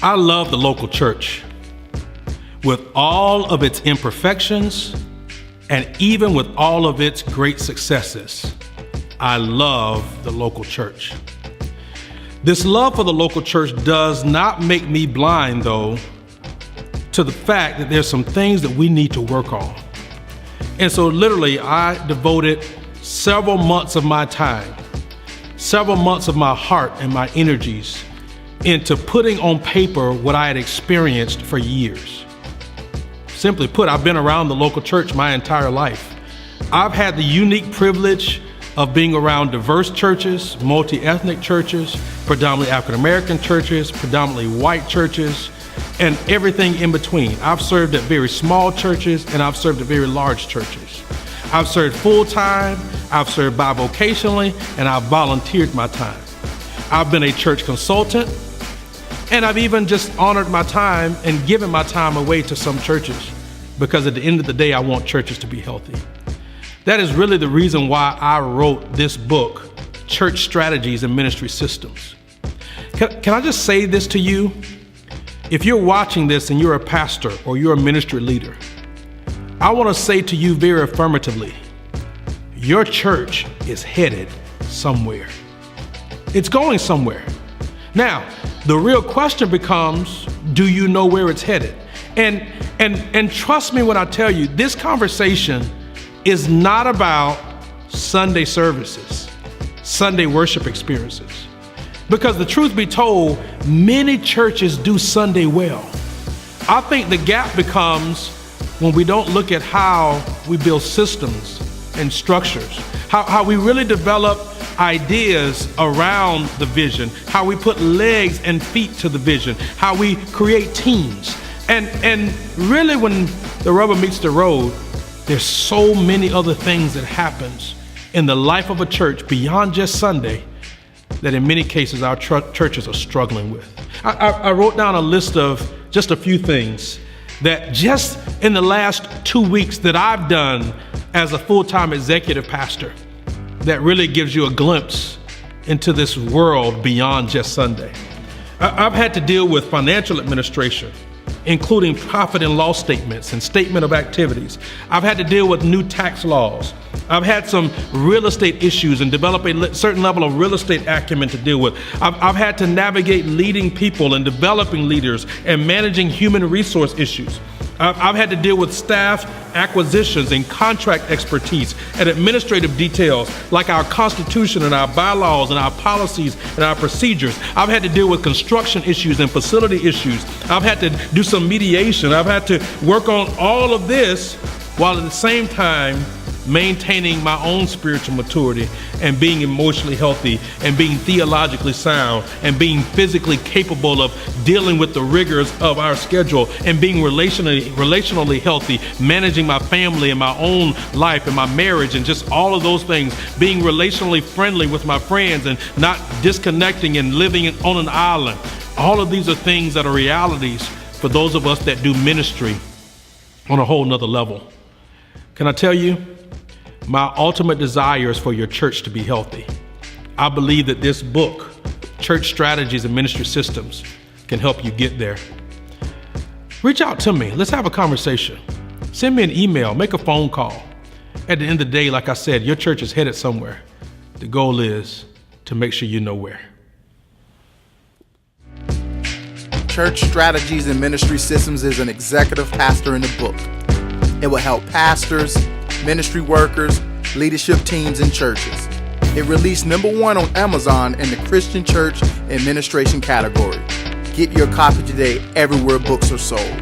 I love the local church with all of its imperfections and even with all of its great successes. I love the local church. This love for the local church does not make me blind, though, to the fact that there's some things that we need to work on. And so literally, I devoted several months of my time, several months of my heart and my energies into putting on paper what I had experienced for years. Simply put, I've been around the local church my entire life. I've had the unique privilege of being around diverse churches, multi-ethnic churches, predominantly African-American churches, predominantly white churches, and everything in between. I've served at very small churches and I've served at very large churches. I've served full-time, I've served bivocationally, and I've volunteered my time. I've been a church consultant, and I've even just honored my time and given my time away to some churches because at the end of the day, I want churches to be healthy. That is really the reason why I wrote this book, Church Strategies and Ministry Systems. Can I just say this to you? If you're watching this and you're a pastor or you're a ministry leader, I want to say to you very affirmatively, your church is headed somewhere. It's going somewhere. Now, the real question becomes, do you know where it's headed? And trust me when I tell you, this conversation is not about Sunday services, Sunday worship experiences. Because the truth be told, many churches do Sunday well. I think the gap becomes when we don't look at how we build systems and structures, how we really develop ideas around the vision, how we put legs and feet to the vision, how we create teams. And really when the rubber meets the road, there's so many other things that happens in the life of a church beyond just Sunday that in many cases our churches are struggling with. I wrote down a list of just a few things that just in the last 2 weeks that I've done as a full-time executive pastor that really gives you a glimpse into this world beyond just Sunday. I've had to deal with financial administration, including profit and loss statements and statement of activities. I've had to deal with new tax laws. I've had some real estate issues and develop a certain level of real estate acumen to deal with. I've had to navigate leading people and developing leaders and managing human resource issues. I've had to deal with staff acquisitions and contract expertise and administrative details like our Constitution and our bylaws and our policies and our procedures. I've had to deal with construction issues and facility issues. I've had to do some mediation. I've had to work on all of this while at the same time maintaining my own spiritual maturity and being emotionally healthy and being theologically sound and being physically capable of dealing with the rigors of our schedule and being relationally healthy, managing my family and my own life and my marriage and just all of those things, being relationally friendly with my friends and not disconnecting and living on an island. All of these are things that are realities for those of us that do ministry on a whole nother level. Can I tell you? My ultimate desire is for your church to be healthy. I believe that this book, Church Strategies and Ministry Systems, can help you get there. Reach out to me. Let's have a conversation. Send me an email, make a phone call. At the end of the day, like I said, your church is headed somewhere. The goal is to make sure you know where. Church Strategies and Ministry Systems is an executive pastor in the book. It will help pastors, ministry workers, leadership teams, and churches. It released #1 on Amazon in the Christian Church Administration category. Get your copy today everywhere books are sold.